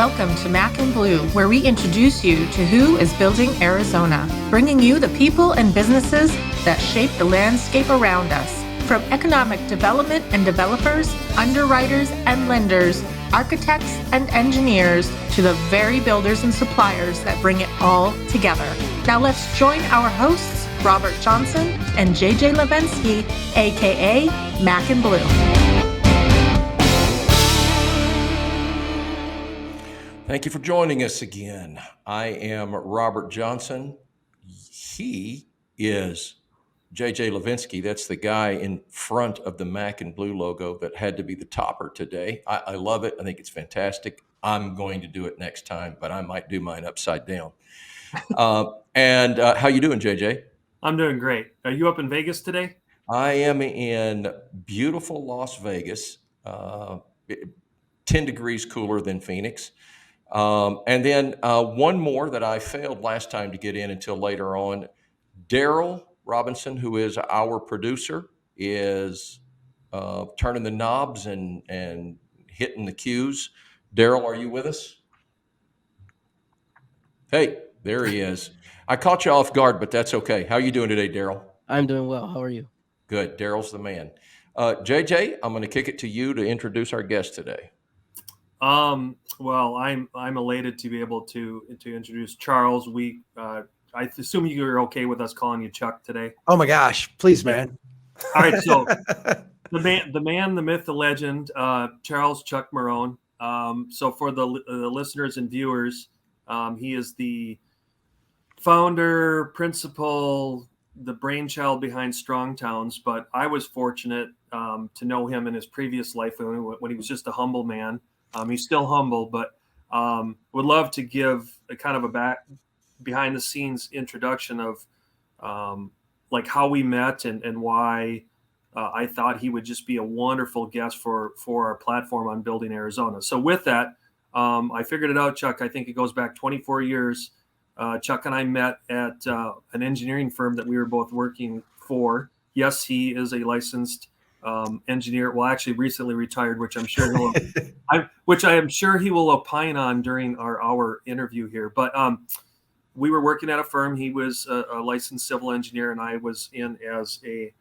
Welcome to Mac and Bleu, where we introduce you to who is building Arizona, bringing you the people and businesses that shape the landscape around us. From economic development and developers, underwriters and lenders, architects and engineers, to the very builders and suppliers that bring it all together. Now let's join our hosts, Robert Johnson and JJ Levensky, aka Mac and Bleu. Thank you for joining us again. I am Robert Johnson. He is JJ Levensky. That's the guy in front of the Mac and Bleu logo that had to be the topper today. I love it. I think it's fantastic. I'm going to do it next time, but I might do mine upside down. And how you doing, JJ? I'm doing great. Are you up in Vegas today? I am in beautiful Las Vegas, 10 degrees cooler than Phoenix. And then one more that I failed last time to get in until later on. Daryl Robinson, who is our producer, is turning the knobs and hitting the cues. Daryl, are you with us? Hey, there he is. I caught you off guard, but that's okay. How are you doing today, Daryl? I'm doing well. How are you? Good. Daryl's the man. JJ, I'm going to kick it to you to introduce our guest today. Well, I'm elated to be able to introduce Charles. I assume you're okay with us calling you Chuck today. Oh my gosh, please, man. All right, so the man, the myth, the legend, Charles Chuck Marohn. So for the listeners and viewers, he is the founder, principal, the brainchild behind Strong Towns. But I was fortunate to know him in his previous life when he was just a humble man. He's still humble, but would love to give a kind of a behind the scenes introduction of like how we met and why I thought he would just be a wonderful guest for our platform on Building Arizona. So with that, I figured it out, Chuck. I think it goes back 24 years. Chuck and I met at an engineering firm that we were both working for. Yes, he is a licensed engineer. Well, actually recently retired, which I'm sure he will opine on during our interview here. But we were working at a firm. He was a licensed civil engineer, and I was in as a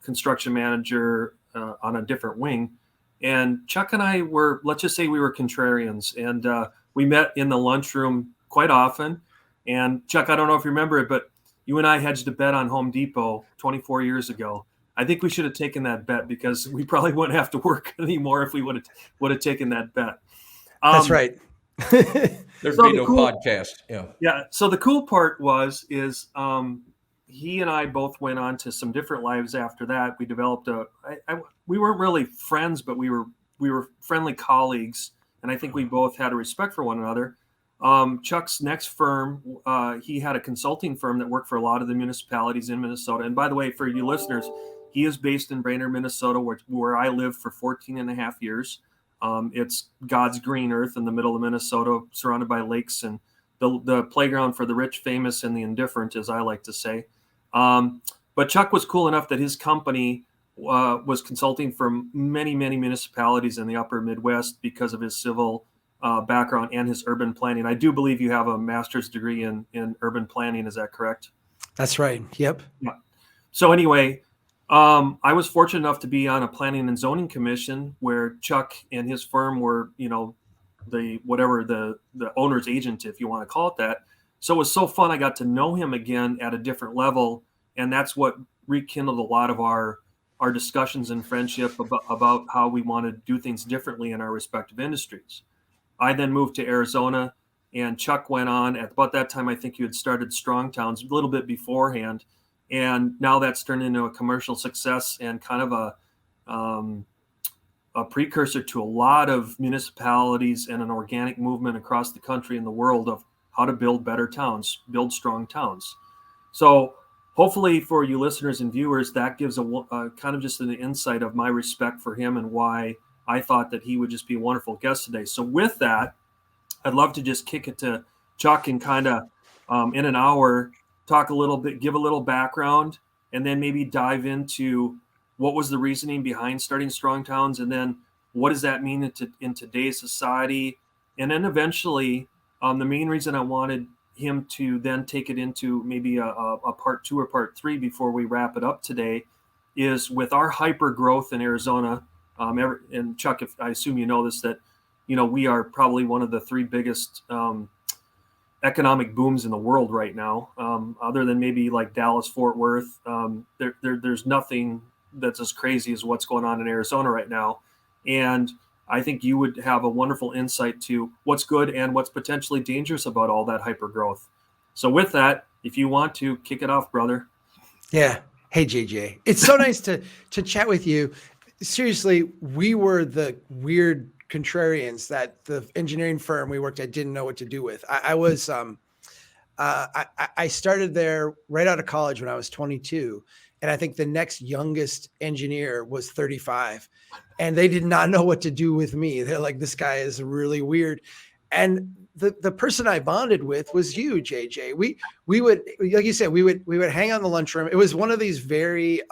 construction manager on a different wing. And Chuck and I were, let's just say we were contrarians, and we met in the lunchroom quite often. And Chuck, I don't know if you remember it, but you and I hedged a bet on Home Depot 24 years ago. I think we should have taken that bet because we probably wouldn't have to work anymore if we would have taken that bet. That's right. There'd be no podcast. Yeah. So the cool part is he and I both went on to some different lives after that. We developed we weren't really friends, but we were friendly colleagues, and I think we both had a respect for one another. Chuck's next firm, he had a consulting firm that worked for a lot of the municipalities in Minnesota. And by the way, for you listeners, he is based in Brainerd, Minnesota, where I lived for 14 and a half years. It's God's green earth in the middle of Minnesota, surrounded by lakes and the playground for the rich, famous, and the indifferent, as I like to say. But Chuck was cool enough that his company was consulting for many, many municipalities in the upper Midwest because of his civil background and his urban planning. I do believe you have a master's degree in urban planning. Is that correct? That's right. Yep. Yeah. So anyway, I was fortunate enough to be on a planning and zoning commission where Chuck and his firm were, the owner's agent, if you want to call it that. So it was so fun. I got to know him again at a different level. And that's what rekindled a lot of our discussions and friendship about how we want to do things differently in our respective industries. I then moved to Arizona, and Chuck went on. At about that time, I think you had started Strong Towns a little bit beforehand. And now that's turned into a commercial success and kind of a precursor to a lot of municipalities and an organic movement across the country and the world of how to build better towns, build strong towns. So hopefully for you listeners and viewers, that gives a kind of just an insight of my respect for him and why I thought that he would just be a wonderful guest today. So with that, I'd love to just kick it to Chuck and kind of in an hour, talk a little bit, give a little background, and then maybe dive into what was the reasoning behind starting Strong Towns, and then what does that mean in today's society, And then eventually, the main reason I wanted him to then take it into maybe a part 2 or part 3 before we wrap it up today is with our hyper growth in Arizona. And Chuck, if I assume you know this, that we are probably one of the 3 biggest economic booms in the world right now, other than maybe like Dallas, Fort Worth. There's nothing that's as crazy as what's going on in Arizona right now. And I think you would have a wonderful insight to what's good and what's potentially dangerous about all that hyper growth. So with that, if you want to kick it off, brother. Yeah. Hey, JJ. It's so nice to chat with you. Seriously, we were the weird contrarians that the engineering firm we worked at didn't know what to do with. I started there right out of college when I was 22. And I think the next youngest engineer was 35. And they did not know what to do with me. They're like, this guy is really weird. And the person I bonded with was you, JJ. We would, like you said, we would hang out in the lunchroom. It was one of these very,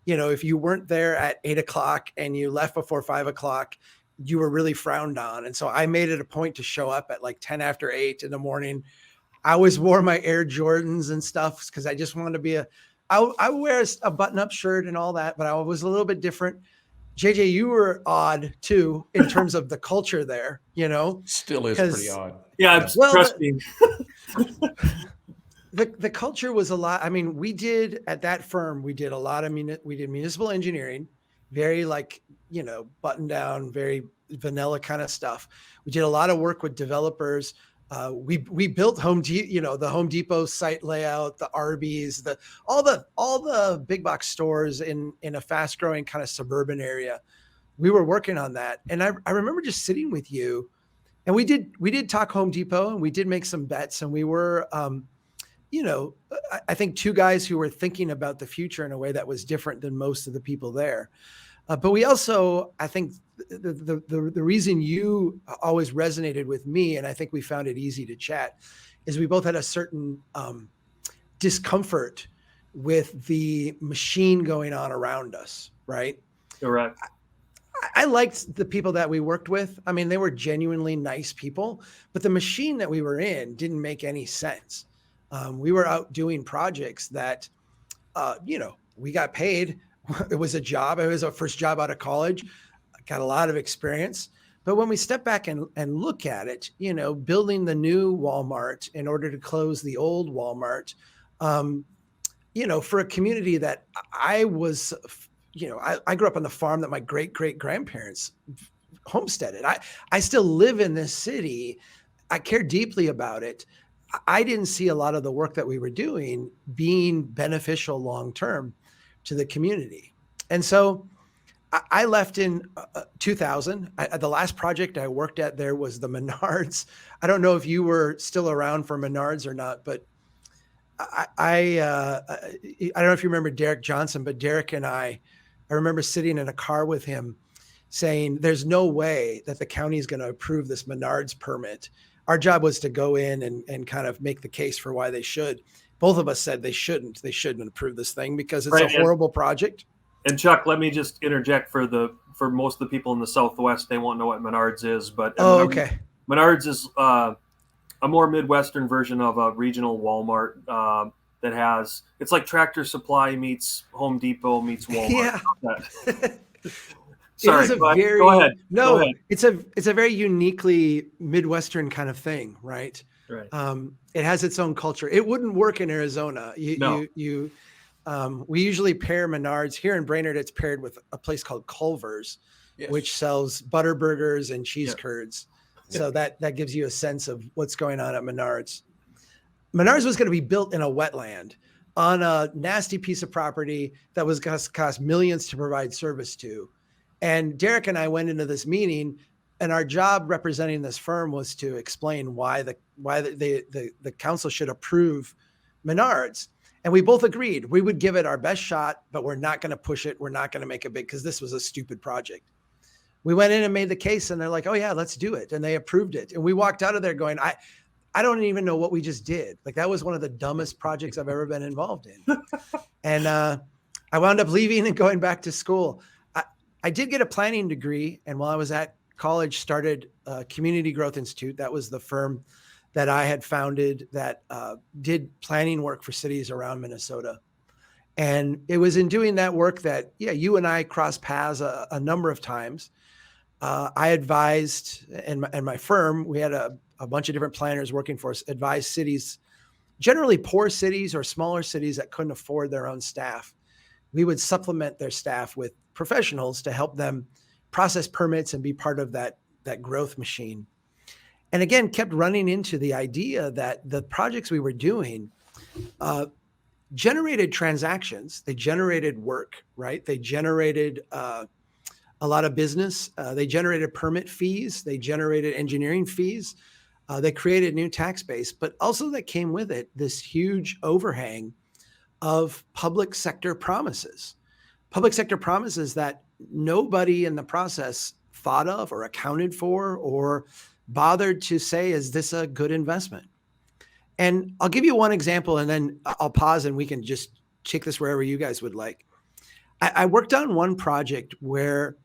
if you weren't there at 8 o'clock and you left before 5 o'clock, you were really frowned on. And so I made it a point to show up at like 10 after 8 in the morning. I always wore my Air Jordans and stuff because I just wanted to be I wear a button-up shirt and all that, but I was a little bit different. JJ, you were odd too in terms of the culture there, Still is pretty odd. Yeah, trust me. The culture was a lot. I mean, at that firm, we did a lot of we did municipal engineering, very button down, very vanilla kind of stuff. We did a lot of work with developers. We built the Home Depot site layout, the Arby's, all the big box stores in a fast growing kind of suburban area. We were working on that. And I remember just sitting with you, and we did talk Home Depot, and we did make some bets, and we were, I think 2 guys who were thinking about the future in a way that was different than most of the people there. But we also, I think the reason you always resonated with me, and I think we found it easy to chat, is we both had a certain discomfort with the machine going on around us, right? Correct. I liked the people that we worked with. I mean, they were genuinely nice people, but the machine that we were in didn't make any sense. We were out doing projects that, we got paid. It was a job. It was our first job out of college. I got a lot of experience. But when we step back and look at it, building the new Walmart in order to close the old Walmart, for a community that I was, I grew up on the farm that my great-great-grandparents homesteaded. I still live in this city. I care deeply about it. I didn't see a lot of the work that we were doing being beneficial long-term to the community. And so I left in 2000. The last project I worked at there was the Menards. I don't know if you were still around for Menards or not, but I don't know if you remember Derek Johnson, but Derek and I remember sitting in a car with him saying, there's no way that the county is going to approve this Menards permit. Our job was to go in and kind of make the case for why they should. Both of us said they shouldn't approve this thing because it's a horrible project. And Chuck, let me just interject for most of the people in the Southwest, they won't know what Menards is, but okay. Menards is a more Midwestern version of a regional Walmart it's like Tractor Supply meets Home Depot meets Walmart. Yeah. Sorry, go ahead. No, go ahead. It's a very uniquely Midwestern kind of thing, right? Right. It has its own culture. It wouldn't work in Arizona. We usually pair Menards here in Brainerd. It's paired with a place called Culver's, yes, which sells butter burgers and cheese curds. So that gives you a sense of what's going on at Menards. Menards was going to be built in a wetland on a nasty piece of property that was going to cost millions to provide service to. And Derek and I went into this meeting, and our job representing this firm was to explain why the council should approve Menards. And we both agreed we would give it our best shot, but we're not going to push it. We're not going to make it big because this was a stupid project. We went in and made the case, and they're like, oh yeah, let's do it. And they approved it. And we walked out of there going, I don't even know what we just did. Like, that was one of the dumbest projects I've ever been involved in. And I wound up leaving and going back to school. I did get a planning degree. And while I was at college, started Community Growth Institute. That was the firm that I had founded that did planning work for cities around Minnesota. And it was in doing that work that, you and I crossed paths a number of times. I advised, and my firm, we had a bunch of different planners working for us, advised cities, generally poor cities or smaller cities that couldn't afford their own staff. We would supplement their staff with professionals to help them process permits and be part of that growth machine. And again, kept running into the idea that the projects we were doing generated transactions. They generated work, right? They generated a lot of business. They generated permit fees. They generated engineering fees. They created new tax base, but also that came with it this huge overhang of public sector promises that nobody in the process thought of or accounted for or bothered to say, is this a good investment? And I'll give you one example and then I'll pause and we can just take this wherever you guys would like. I worked on one project where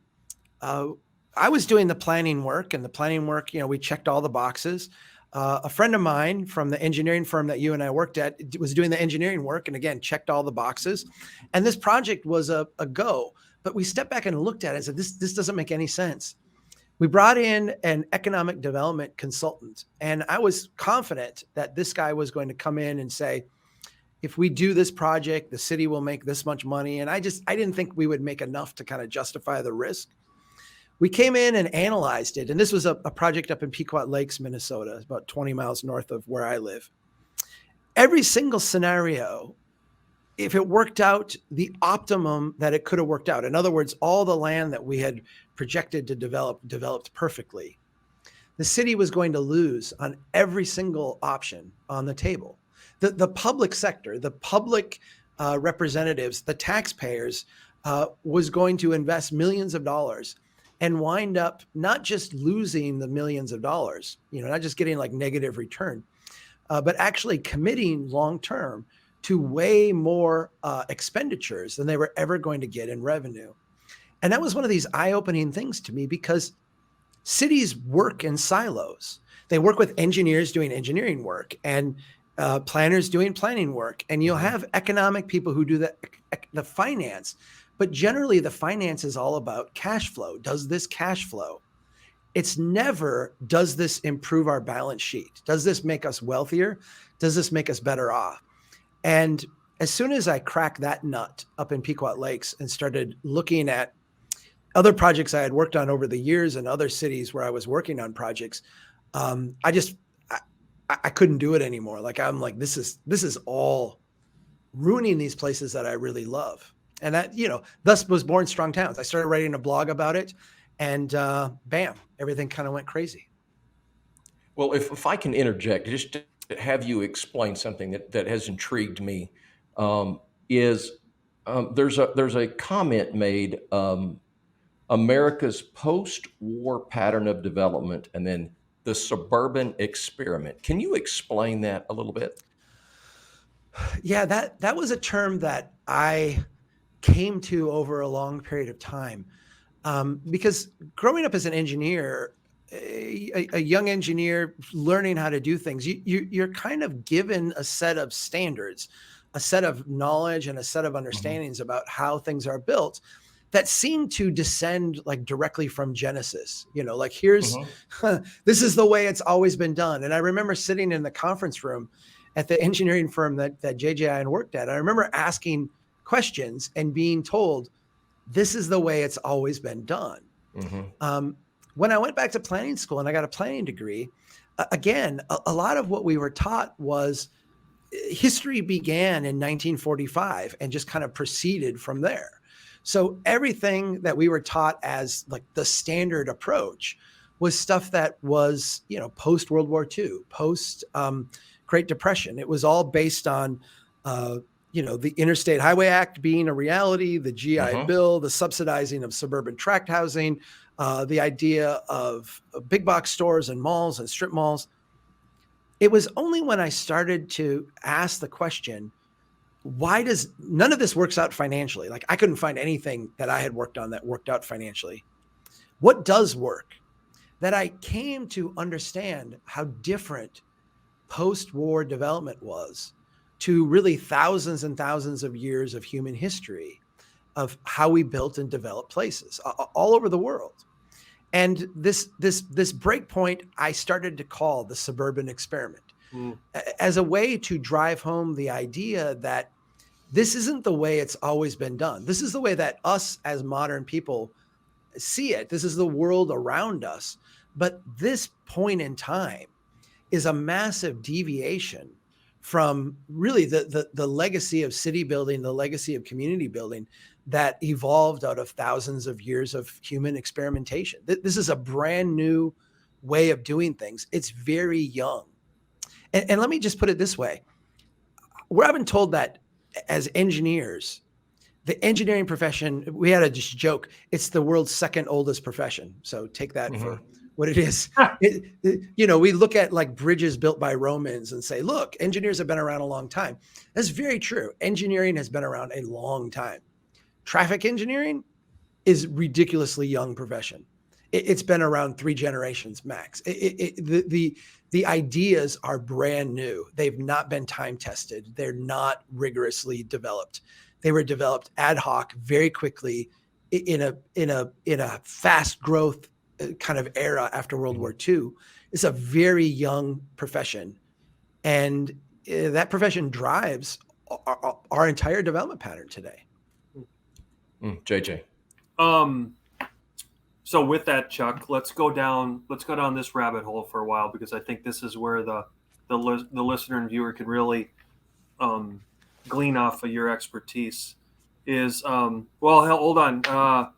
I was doing the planning work, and the planning work, we checked all the boxes. A friend of mine from the engineering firm that you and I worked at was doing the engineering work, and again, checked all the boxes. And this project was a go, but we stepped back and looked at it and said, this doesn't make any sense. We brought in an economic development consultant, and I was confident that this guy was going to come in and say, if we do this project, the city will make this much money. And I didn't think we would make enough to kind of justify the risk. We came in and analyzed it. And this was a project up in Pequot Lakes, Minnesota, about 20 miles north of where I live. Every single scenario, if it worked out the optimum that it could have worked out, in other words, all the land that we had projected to developed perfectly, the city was going to lose on every single option on the table. The public sector, the public representatives, the taxpayers was going to invest millions of dollars and wind up not just losing the millions of dollars, not just getting like negative return, but actually committing long-term to way more expenditures than they were ever going to get in revenue. And that was one of these eye-opening things to me, because cities work in silos. They work with engineers doing engineering work and planners doing planning work. And you'll have economic people who do the finance. But generally, the finance is all about cash flow. Does this cash flow? It's never, does this improve our balance sheet? Does this make us wealthier? Does this make us better off? And as soon as I cracked that nut up in Pequot Lakes and started looking at other projects I had worked on over the years in other cities where I was working on projects, I couldn't do it anymore. I'm like, this is all ruining these places that I really love. And that, thus was born Strong Towns. I started writing a blog about it, and bam, everything kind of went crazy. Well, if I can interject, just to have you explain something that has intrigued me, there's a comment made, America's post-war pattern of development, and then the suburban experiment. Can you explain that a little bit? Yeah, that was a term that I came to over a long period of time, because growing up as an engineer, a young engineer learning how to do things, you're kind of given a set of standards, a set of knowledge, and a set of understandings about how things are built that seem to descend like directly from Genesis. Here's this is the way it's always been done. And I remember sitting in the conference room at the engineering firm that JJ and I worked at. I remember asking questions and being told, this is the way it's always been done. When I went back to planning school and I got a planning degree, again, a lot of what we were taught was history began in 1945 and just kind of proceeded from there. So everything that we were taught as like the standard approach was stuff that was, post World War II, post Great Depression. It was all based on, the Interstate Highway Act being a reality, the GI Bill, the subsidizing of suburban tract housing, the idea of big box stores and malls and strip malls. It was only when I started to ask the question, why does none of this works out financially? Like I couldn't find anything that I had worked on that worked out financially. What does work? that I came to understand how different post-war development was to really thousands and thousands of years of human history of how we built and developed places all over the world. And this break point I started to call the Suburban Experiment as a way to drive home the idea that this isn't the way it's always been done. This is the way that us as modern people see it. This is the world around us. But this point in time is a massive deviation from really the legacy of city building, the legacy of community building that evolved out of thousands of years of human experimentation. This is a brand new way of doing things. It's very young. And let me just put it this way. I've been told that as engineers, the engineering profession, we had a just joke, it's the world's second oldest profession. So take that for what it is. We look at like bridges built by Romans and say, look, engineers have been around a long time. That's very true. Engineering has been around a long time. Traffic engineering is ridiculously young profession. It's been around 3 generations max. The ideas are brand new. They've not been time tested. They're not rigorously developed. They were developed ad hoc very quickly in a fast growth kind of era after World War II. It's a very young profession, and that profession drives our entire development pattern today. JJ. So with that, Chuck, let's go down this rabbit hole for a while, because I think this is where the listener and viewer can really glean off of your expertise. Hold on.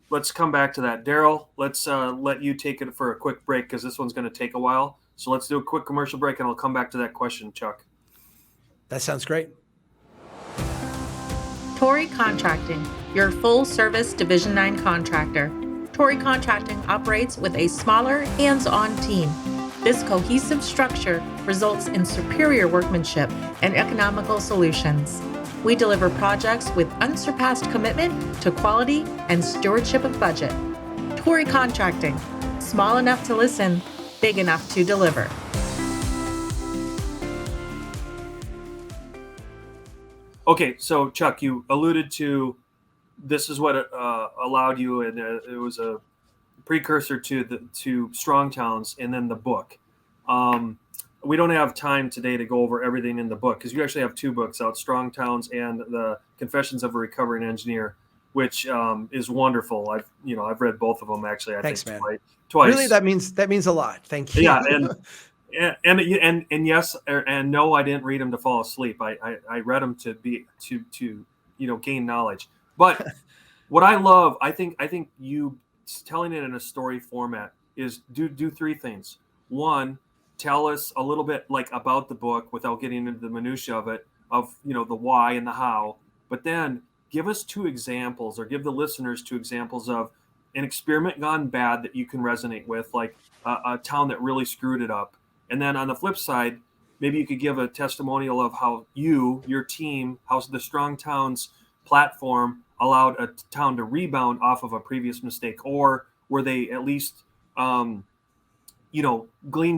Let's come back to that. Daryl, let's let you take it for a quick break, because this one's going to take a while. So let's do a quick commercial break, and I'll come back to that question, Chuck. That sounds great. Torrey Contracting, your full-service Division 9 contractor. Torrey Contracting operates with a smaller, hands-on team. This cohesive structure results in superior workmanship and economical solutions. We deliver projects with unsurpassed commitment to quality and stewardship of budget. Torrey Contracting, small enough to listen, big enough to deliver. Okay, so Chuck, you alluded to this is what allowed you, and it was a precursor to Strong Towns and then the book. We don't have time today to go over everything in the book, because you actually have 2 books out, Strong Towns and the Confessions of a Recovering Engineer, which is wonderful. I've read both of them actually. Thanks, think man. Twice. Really, that means a lot. Thank you. Yeah, and yes and no, I didn't read them to fall asleep. I read them to gain knowledge. But what I love, I think you telling it in a story format is do 3 things. 1, tell us a little bit like about the book without getting into the minutia of it, of the why and the how. But then give us 2 examples, or give the listeners 2 examples of an experiment gone bad that you can resonate with, like a town that really screwed it up. And then on the flip side, maybe you could give a testimonial of how your team, how the Strong Towns platform allowed a town to rebound off of a previous mistake, or were they at least, gleaned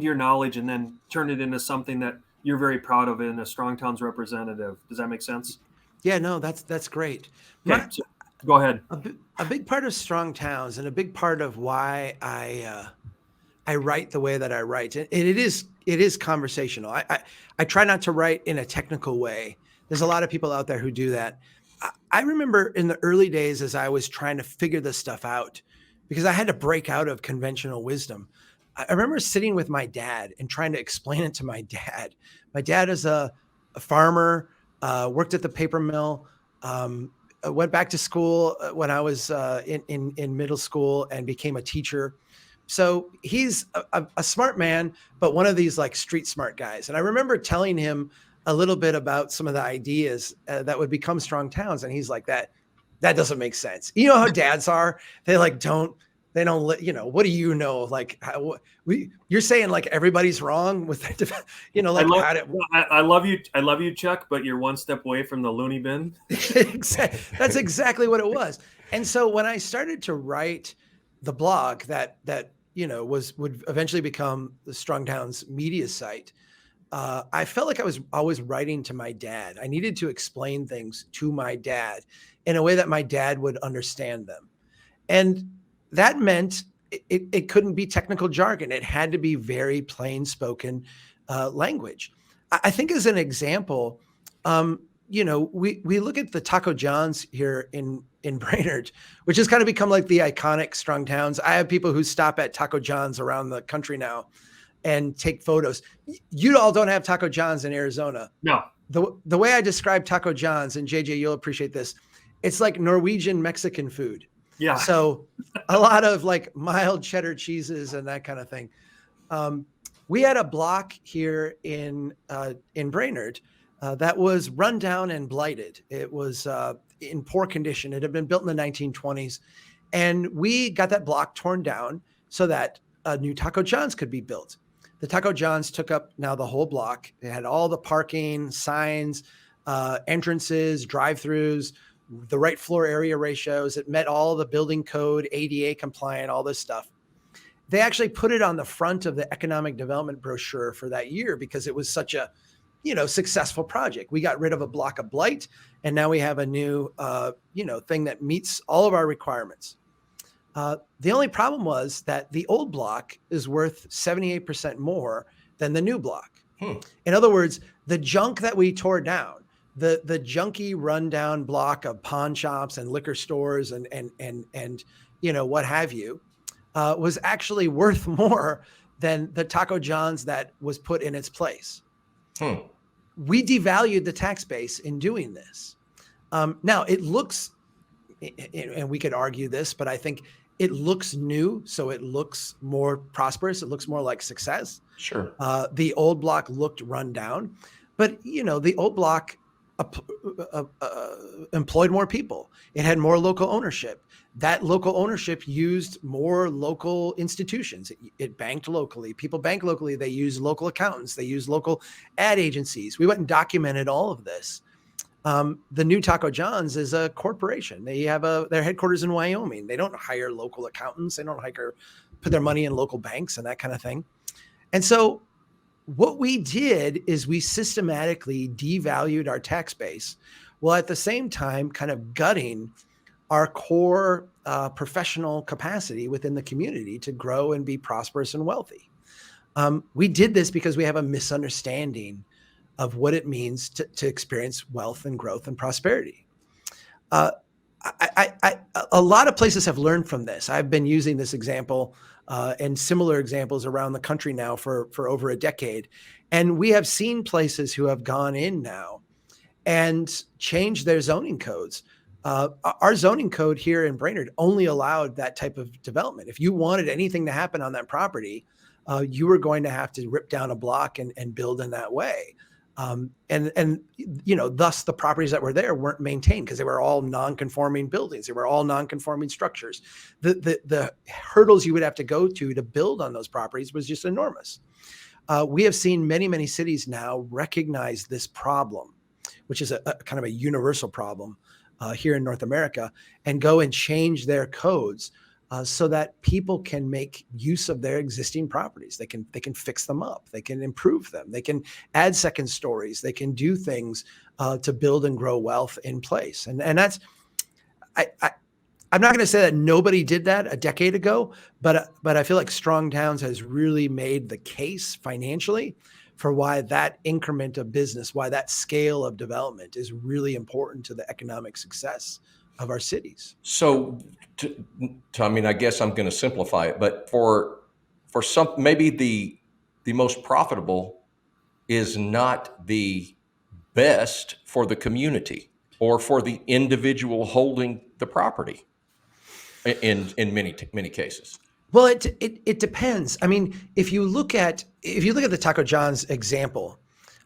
your knowledge and then turned it into something that you're very proud of in a Strong Towns representative. Does that make sense? Yeah, no, that's great. Okay, so go ahead. A big part of Strong Towns, and a big part of why I write the way that I write, and it is conversational. I try not to write in a technical way. There's a lot of people out there who do that. I remember in the early days, as I was trying to figure this stuff out, because I had to break out of conventional wisdom. I remember sitting with my dad and trying to explain it to my dad. My dad is a farmer, worked at the paper mill, went back to school when I was in middle school, and became a teacher. So he's a smart man, but one of these like street smart guys. And I remember telling him a little bit about some of the ideas that would become Strong Towns. And he's like, that doesn't make sense. You know how dads are? They like, they don't let, what do you know? Like you're saying like everybody's wrong with, I love you, Chuck, but you're one step away from the loony bin. That's exactly what it was. And so when I started to write the blog that would eventually become the Strongtown's media site, I felt like I was always writing to my dad. I needed to explain things to my dad in a way that my dad would understand them. And that meant it couldn't be technical jargon. It had to be very plain spoken language. I think as an example, we look at the Taco John's here in Brainerd, which has kind of become like the iconic strong towns. I have people who stop at Taco John's around the country now and take photos. You all don't have Taco John's in Arizona. No. The way I describe Taco John's, and JJ, you'll appreciate this, it's like Norwegian Mexican food. Yeah. So a lot of like mild cheddar cheeses and that kind of thing. We had a block here in Brainerd that was run down and blighted. It was in poor condition. It had been built in the 1920s. And we got that block torn down so that a new Taco John's could be built. The Taco John's took up now the whole block. It had all the parking, signs, entrances, drive-throughs, the right floor area ratios. It met all the building code, ADA compliant, all this stuff. They actually put it on the front of the economic development brochure for that year because it was such a, successful project. We got rid of a block of blight, and now we have a new, thing that meets all of our requirements. The only problem was that the old block is worth 78% more than the new block. In other words, the junk that we tore down, the junky rundown block of pawn shops and liquor stores and what have you, was actually worth more than the Taco John's that was put in its place. We devalued the tax base in doing this. Now it looks, and we could argue this, but I think it looks new, so it looks more prosperous. It looks more like success. Sure. The old block looked run down, but the old block employed more people. It had more local ownership. That local ownership used more local institutions. It banked locally. People bank locally. They use local accountants. They use local ad agencies. We went and documented all of this. The new Taco John's is a corporation. They have their headquarters in Wyoming. They don't hire local accountants. They don't put their money in local banks and that kind of thing. And so what we did is we systematically devalued our tax base while at the same time kind of gutting our core professional capacity within the community to grow and be prosperous and wealthy. We did this because we have a misunderstanding of what it means to experience wealth and growth and prosperity. A lot of places have learned from this. I've been using this example and similar examples around the country now for over a decade. And we have seen places who have gone in now and changed their zoning codes. Our zoning code here in Brainerd only allowed that type of development. If you wanted anything to happen on that property, you were going to have to rip down a block and build in that way. Thus the properties that were there weren't maintained because they were all non-conforming buildings. They were all non-conforming structures. The hurdles you would have to go to build on those properties was just enormous. We have seen many, many cities now recognize this problem, which is a kind of a universal problem here in North America, and go and change their codes so that people can make use of their existing properties. They can fix them up. They can improve them. They can add second stories. They can do things to build and grow wealth in place. And that's, I'm not going to say that nobody did that a decade ago, but I feel like Strong Towns has really made the case financially for why that increment of business, why that scale of development is really important to the economic success of our cities. So, I guess I'm going to simplify it, but for some, maybe the most profitable is not the best for the community or for the individual holding the property in many cases. Well, it depends. I mean, if you look at the Taco John's example,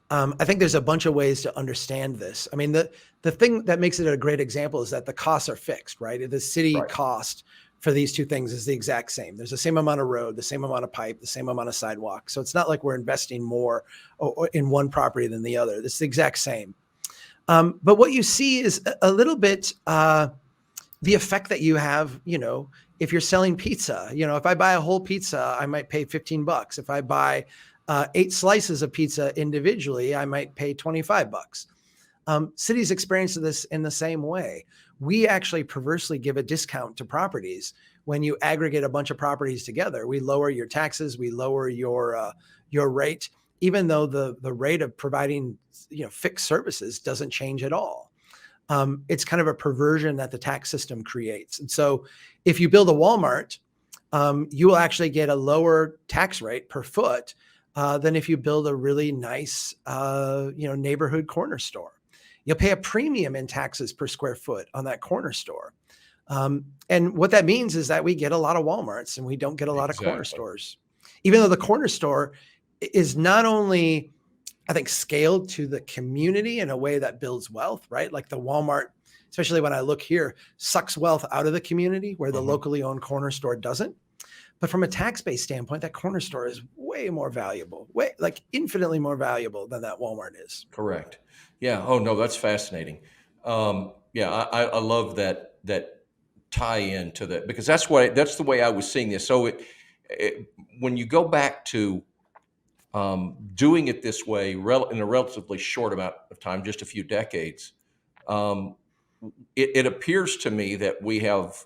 I think there's a bunch of ways to understand this. I mean, the thing that makes it a great example is that the costs are fixed, right? The city cost for these two things is the exact same. There's the same amount of road, the same amount of pipe, the same amount of sidewalk. So it's not like we're investing more in one property than the other. It's the exact same. But what you see is a little bit the effect that you have, if you're selling pizza, if I buy a whole pizza, I might pay $15. If I buy 8 slices of pizza individually, I might pay $25. Cities experience this in the same way. We actually perversely give a discount to properties when you aggregate a bunch of properties together. We lower your taxes, we lower your rate, even though the rate of providing fixed services doesn't change at all. It's kind of a perversion that the tax system creates. And so if you build a Walmart, you will actually get a lower tax rate per foot than if you build a really nice neighborhood corner store. You'll pay a premium in taxes per square foot on that corner store. And what that means is that we get a lot of Walmarts and we don't get a lot of corner stores, even though the corner store is not only, I think, scaled to the community in a way that builds wealth, right? Like the Walmart, especially when I look here, sucks wealth out of the community where the locally owned corner store doesn't. But from a tax-based standpoint, that corner store is way more valuable, infinitely more valuable than that Walmart is. Correct. Yeah. Oh no, that's fascinating. I love that tie in to that, because that's the way I was seeing this. So when you go back to doing it this way in a relatively short amount of time, just a few decades, it appears to me that we have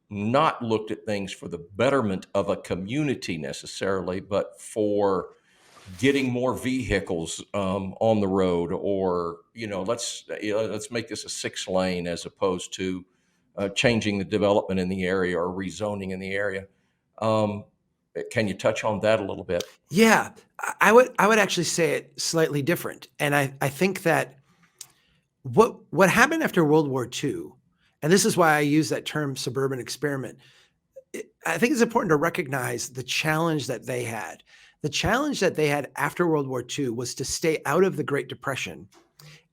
not looked at things for the betterment of a community necessarily, but for getting more vehicles on the road, or let's make this a 6-lane as opposed to changing the development in the area or rezoning in the area. Can you touch on that a little bit? Yeah, I would actually say it slightly different. And I think that what happened after World War II, and this is why I use that term suburban experiment, I think it's important to recognize the challenge that they had. The challenge that they had after World War II was to stay out of the Great Depression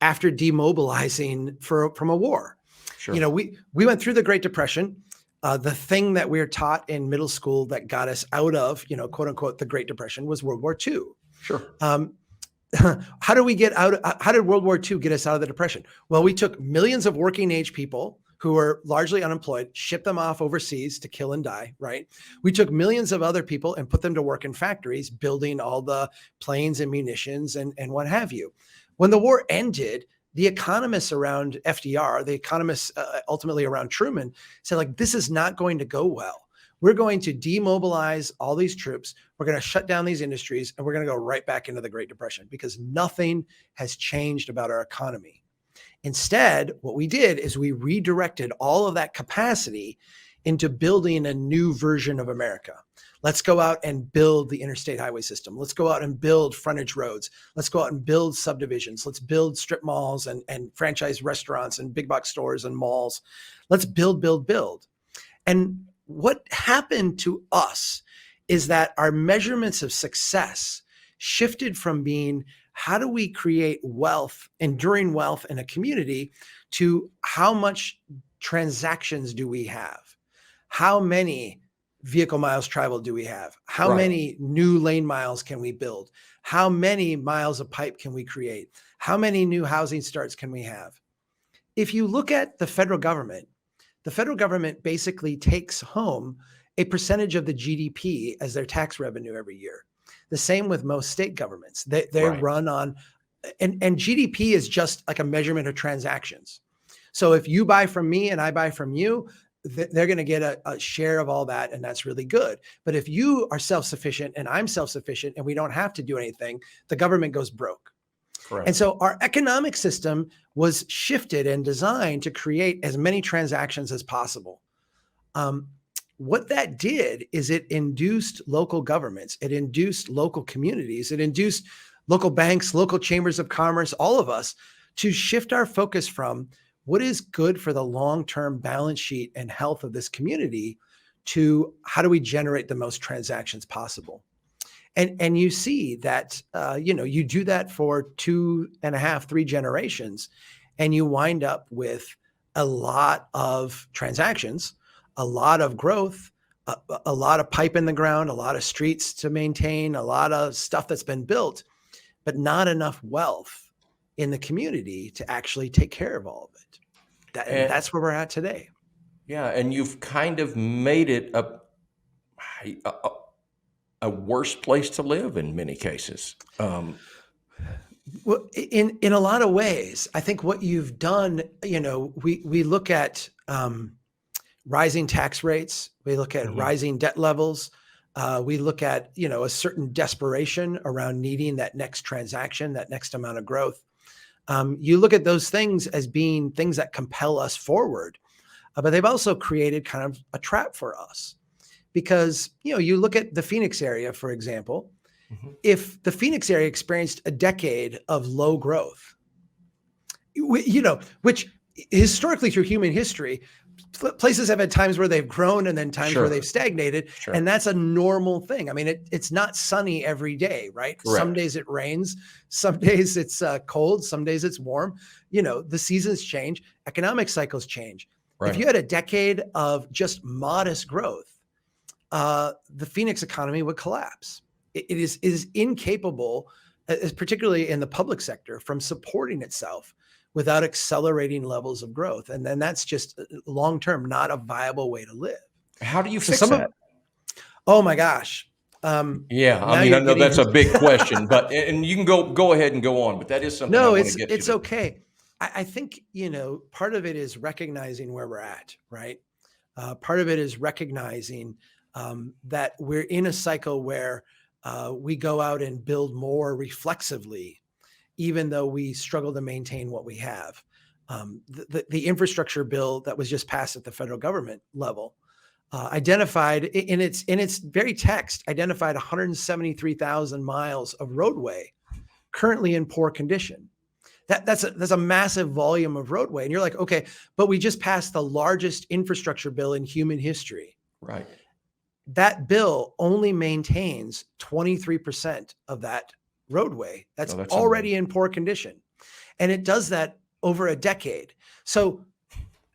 after demobilizing from a war. Sure. We went through the Great Depression. The thing that we're taught in middle school that got us out of, quote unquote, the Great Depression was World War II. Sure. How did we get out? How did World War II get us out of the Depression? Well, we took millions of working age people who were largely unemployed, shipped them off overseas to kill and die, right? We took millions of other people and put them to work in factories, building all the planes and munitions and what have you. When the war ended, the economists around FDR, the economists ultimately around Truman, said, this is not going to go well. We're going to demobilize all these troops. We're going to shut down these industries, and we're going to go right back into the Great Depression because nothing has changed about our economy. Instead, what we did is we redirected all of that capacity into building a new version of America. Let's go out and build the interstate highway system. Let's go out and build frontage roads. Let's go out and build subdivisions. Let's build strip malls and franchise restaurants and big box stores and malls. Let's build. And what happened to us is that our measurements of success shifted from being how do we create wealth, enduring wealth in a community, to how much transactions do we have? How many vehicle miles traveled do we have? How many new lane miles can we build? How many miles of pipe can we create? How many new housing starts can we have? If you look at the federal government basically takes home a percentage of the GDP as their tax revenue every year. The same with most state governments. They run on, and GDP is just like a measurement of transactions. So if you buy from me and I buy from you, they're going to get a share of all that, and that's really good. But if you are self-sufficient and I'm self-sufficient and we don't have to do anything, the government goes broke. Correct. And so our economic system was shifted and designed to create as many transactions as possible. What that did is it induced local governments, it induced local communities, it induced local banks, local chambers of commerce, all of us, to shift our focus from what is good for the long-term balance sheet and health of this community to how do we generate the most transactions possible. And you see that, you do that for 2.5, 3 generations, and you wind up with a lot of transactions, a lot of growth, a lot of pipe in the ground, a lot of streets to maintain, a lot of stuff that's been built, but not enough wealth in the community to actually take care of all of it. That's where we're at today. Yeah, and you've kind of made it a, a worse place to live in many cases. Well, in a lot of ways, I think what you've done, we look at rising tax rates, we look at rising debt levels, we look at a certain desperation around needing that next transaction, that next amount of growth. You look at those things as being things that compel us forward, but they've also created kind of a trap for us because you look at the Phoenix area, for example. If the Phoenix area experienced a decade of low growth, which historically through human history, places have had times where they've grown and then times where they've stagnated. And that's a normal thing. I mean, it's not sunny every day, right? Correct. Some days it rains, some days it's cold, some days it's warm. The seasons change, economic cycles change. Right. If you had a decade of just modest growth, the Phoenix economy would collapse. It is incapable, particularly in the public sector, from supporting itself without accelerating levels of growth. And then that's just long-term, not a viable way to live. How do you fix that? Oh my gosh. Yeah, I mean, I know that's a big question, but and you can go ahead and go on, but that is something I want to get to. It's okay. I think, part of it is recognizing where we're at, right? Part of it is recognizing that we're in a cycle where we go out and build more reflexively, even though we struggle to maintain what we have. The infrastructure bill that was just passed at the federal government level identified in its very text, identified 173,000 miles of roadway currently in poor condition. That's a massive volume of roadway. And you're like, okay, but we just passed the largest infrastructure bill in human history. Right. That bill only maintains 23% of that roadway that's already in poor condition. And it does that over a decade. So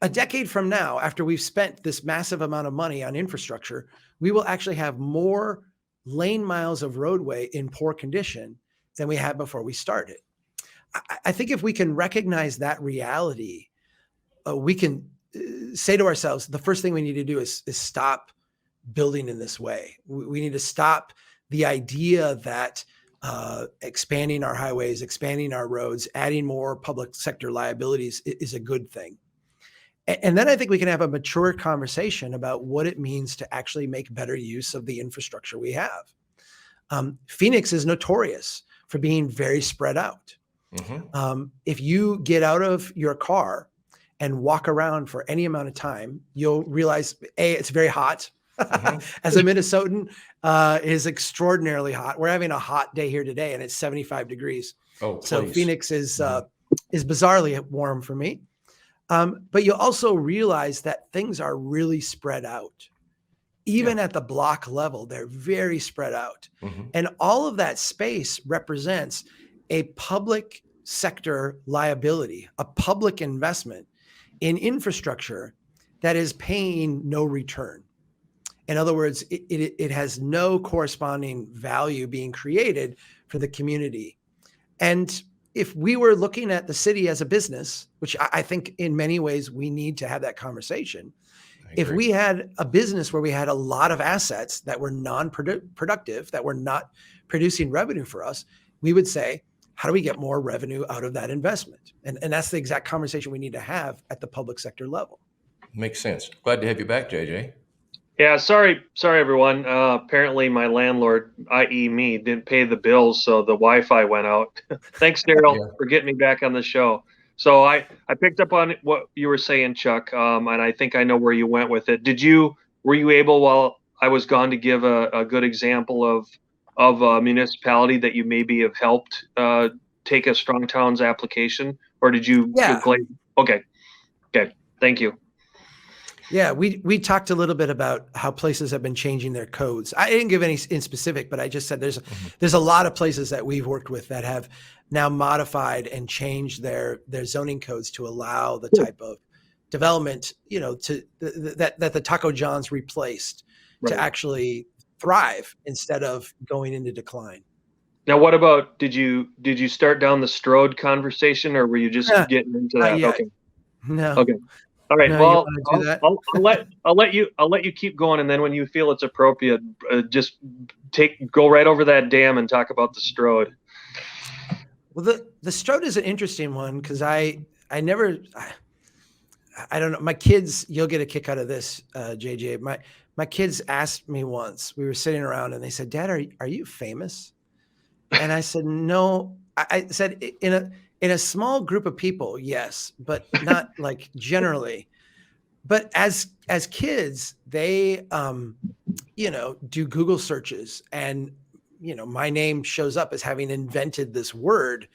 a decade from now, after we've spent this massive amount of money on infrastructure, we will actually have more lane miles of roadway in poor condition than we had before we started. I think if we can recognize that reality, we can say to ourselves, the first thing we need to do is stop building in this way. We need to stop the idea that expanding our highways, expanding our roads, adding more public sector liabilities is a good thing. And then I think we can have a mature conversation about what it means to actually make better use of the infrastructure we have. Phoenix is notorious for being very spread out. If you get out of your car and walk around for any amount of time, you'll realize, it's very hot. As a Minnesotan, it is extraordinarily hot. We're having a hot day here today, and it's 75 degrees. Oh, so Phoenix is bizarrely warm for me. But you also realize that things are really spread out. Even at the block level, they're very spread out. And all of that space represents a public sector liability, a public investment in infrastructure that is paying no return. In other words, it has no corresponding value being created for the community. And if we were looking at the city as a business, which I think in many ways we need to have that conversation, if we had a business where we had a lot of assets that were non-productive, that were not producing revenue for us, we would say, how do we get more revenue out of that investment? And that's the exact conversation we need to have at the public sector level. Makes sense. Glad to have you back, JJ. Yeah, sorry, everyone. Apparently my landlord, i.e. me, didn't pay the bills, so the Wi-Fi went out. Thanks, Daryl, for getting me back on the show. So I picked up on what you were saying, Chuck, and I think I know where you went with it. Were you able, while I was gone, to give a good example of a municipality that you maybe have helped take a Strong Towns application, or did you? Okay, thank you. Yeah, we talked a little bit about how places have been changing their codes. I didn't give any in specific, but I just said there's a lot of places that we've worked with that have now modified and changed their zoning codes to allow the type of development, that the Taco John's replaced to actually thrive instead of going into decline. Now, what about, did you start down the Strode conversation, or were you just getting into that? Okay. No. Okay. All right. No, you Well, want to do that? I'll let you keep going, and then when you feel it's appropriate, just go right over that dam and talk about the Strode. Well, the Strode is an interesting one because I never, I don't know. My kids, you'll get a kick out of this, JJ. My kids asked me once. We were sitting around and they said, "Dad, are you famous?" And I said, "No." I said, in a small group of people, yes, but not like generally. But as kids, they do Google searches, and my name shows up as having invented this word,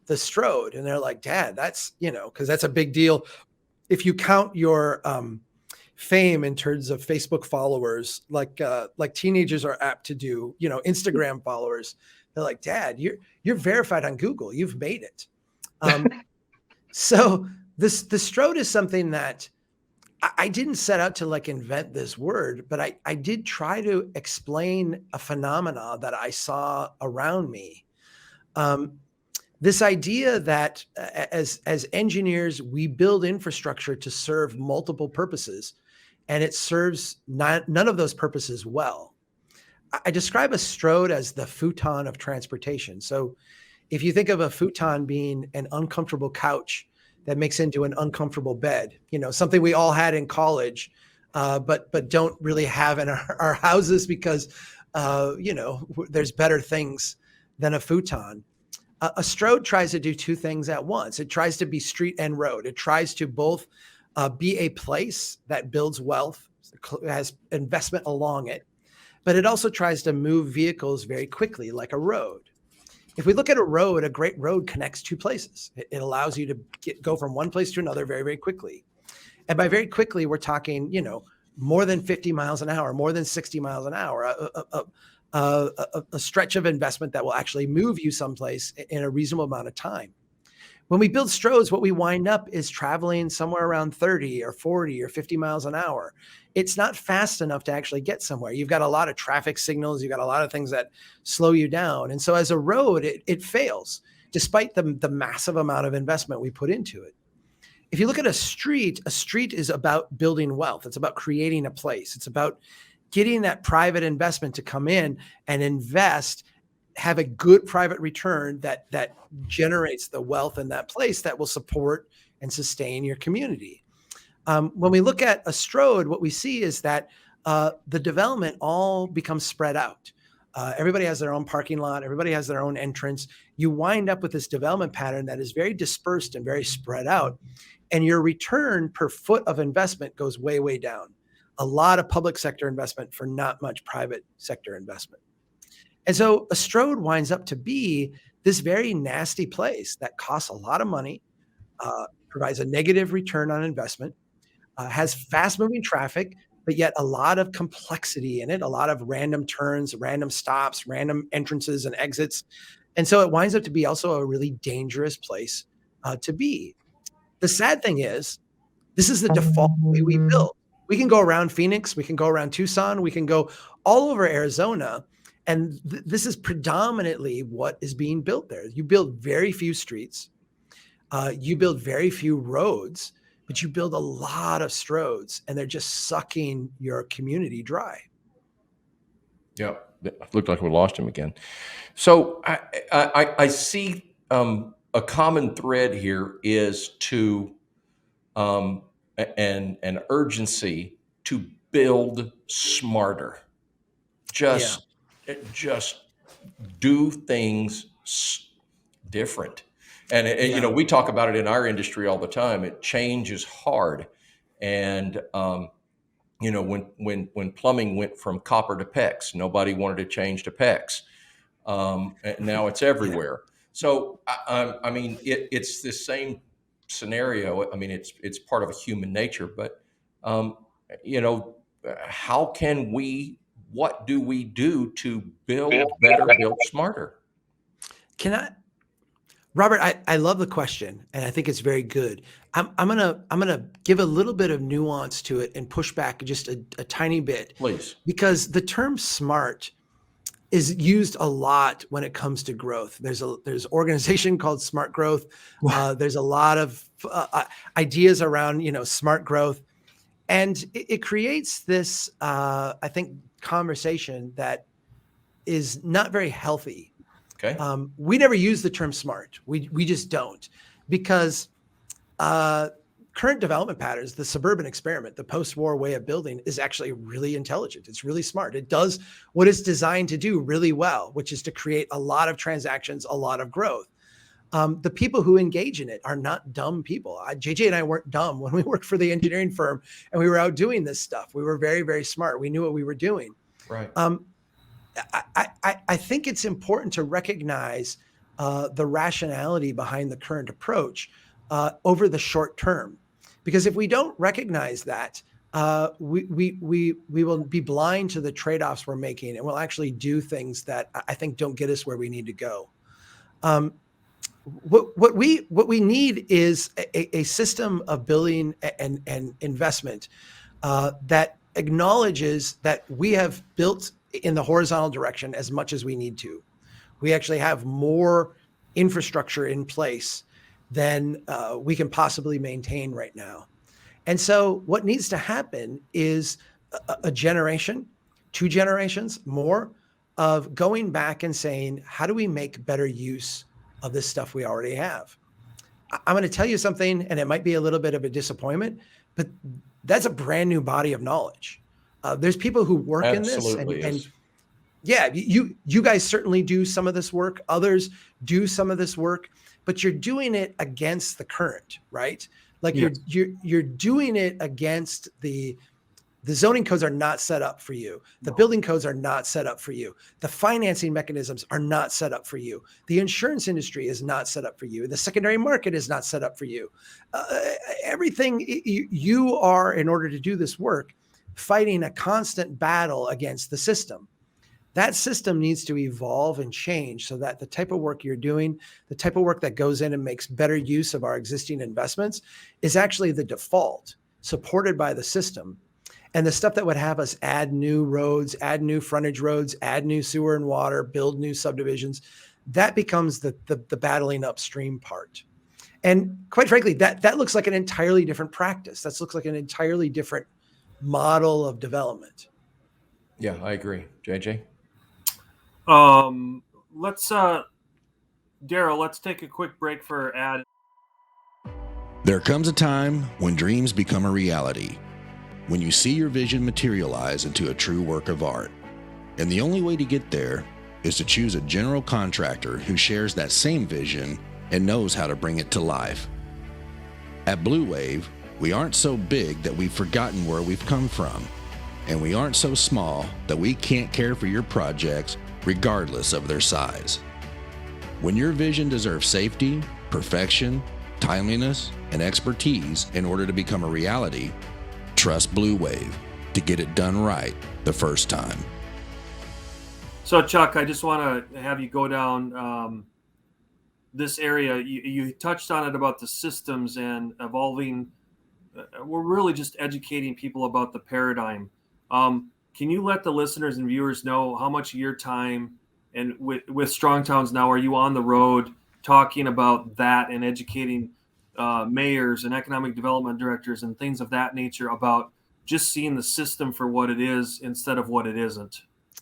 the Strode, and they're like, "Dad, that's because that's a big deal. If you count your fame in terms of Facebook followers, like teenagers are apt to do, Instagram followers, they're like, Dad, you're verified on Google. You've made it." So the Strode is something that I didn't set out to like invent this word, but I did try to explain a phenomena that I saw around me. This idea that as engineers, we build infrastructure to serve multiple purposes, and it serves none of those purposes well. I describe a Strode as the futon of transportation. So if you think of a futon being an uncomfortable couch that makes into an uncomfortable bed, something we all had in college, but don't really have in our houses because, there's better things than a futon. A Strode tries to do two things at once. It tries to be street and road. It tries to both be a place that builds wealth, has investment along it, but it also tries to move vehicles very quickly, like a road. If we look at a road, a great road connects two places. It allows you to go from one place to another very, very quickly. And by very quickly, we're talking, more than 50 miles an hour, more than 60 miles an hour, a stretch of investment that will actually move you someplace in a reasonable amount of time. When we build Strodes, what we wind up is traveling somewhere around 30 or 40 or 50 miles an hour. It's not fast enough to actually get somewhere. You've got a lot of traffic signals. You've got a lot of things that slow you down. And so as a road, it fails, despite the massive amount of investment we put into it. If you look at a street is about building wealth. It's about creating a place. It's about getting that private investment to come in and invest, have a good private return that generates the wealth in that place that will support and sustain your community. When we look at a Strode, what we see is that the development all becomes spread out. Everybody has their own parking lot. Everybody has their own entrance. You wind up with this development pattern that is very dispersed and very spread out. And your return per foot of investment goes way, way down. A lot of public sector investment for not much private sector investment. And so a Strode winds up to be this very nasty place that costs a lot of money, provides a negative return on investment, has fast moving traffic, but yet a lot of complexity in it, a lot of random turns, random stops, random entrances and exits. And so it winds up to be also a really dangerous place to be. The sad thing is, this is the default way we build. We can go around Phoenix, we can go around Tucson, we can go all over Arizona. And this is predominantly what is being built there. You build very few streets, you build very few roads, but you build a lot of Strodes, and they're just sucking your community dry. Yeah, it looked like we lost him again. So I see a common thread here is to an urgency to build smarter. Just do things different. And we talk about it in our industry all the time. Change is hard. And when plumbing went from copper to PEX, nobody wanted to change to PEX. And now it's everywhere. So I mean, it's the same scenario. I mean, it's part of a human nature. But how can we? What do we do to build better, build smarter? Robert, I love the question, and I think it's very good. I'm gonna give a little bit of nuance to it and push back just a tiny bit. Please. Because the term smart is used a lot when it comes to growth. There's organization called Smart Growth. There's a lot of ideas around, smart growth, and it creates this, I think, conversation that is not very healthy. Okay. We never use the term smart. We just don't, because current development patterns, the Suburban Experiment, the post-war way of building, is actually really intelligent. It's really smart. It does what it's designed to do really well, which is to create a lot of transactions, a lot of growth. The people who engage in it are not dumb people. JJ and I weren't dumb when we worked for the engineering firm and we were out doing this stuff. We were very, very smart. We knew what we were doing. Right. I think it's important to recognize the rationality behind the current approach over the short term, because if we don't recognize that, we will be blind to the trade-offs we're making, and we'll actually do things that I think don't get us where we need to go. What we need is a system of building and investment that acknowledges that we have built in the horizontal direction as much as we need to. We actually have more infrastructure in place than we can possibly maintain right now. And so what needs to happen is a generation, 2 generations more, of going back and saying, how do we make better use of this stuff we already have? I'm going to tell you something, and it might be a little bit of a disappointment, but that's a brand new body of knowledge. There's people who work Absolutely in this, and yeah, you guys certainly do some of this work. Others do some of this work, but you're doing it against the current, right? Like Yes. you're doing it against the zoning codes are not set up for you. The building codes are not set up for you. The financing mechanisms are not set up for you. The insurance industry is not set up for you. The secondary market is not set up for you. Everything you are, in order to do this work, fighting a constant battle against the system. That system needs to evolve and change so that the type of work you're doing, the type of work that goes in and makes better use of our existing investments, is actually the default, supported by the system. And the stuff that would have us add new roads, add new frontage roads, add new sewer and water, build new subdivisions, that becomes the battling upstream part. And quite frankly, that looks like an entirely different practice. That looks like an entirely different model of development. Yeah, I agree. JJ? Let's Daryl, let's take a quick break for ad. There comes a time when dreams become a reality, when you see your vision materialize into a true work of art. And the only way to get there is to choose a general contractor who shares that same vision and knows how to bring it to life. At Bleu, we aren't so big that we've forgotten where we've come from, and we aren't so small that we can't care for your projects regardless of their size. When your vision deserves safety, perfection, timeliness, and expertise in order to become a reality, trust Bleu to get it done right the first time. So Chuck, I just want to have you go down this area. You touched on it about the systems and evolving. We're really just educating people about the paradigm. Can you let the listeners and viewers know how much of your time, and with Strong Towns now, are you on the road talking about that and educating mayors and economic development directors and things of that nature about just seeing the system for what it is instead of what it isn't?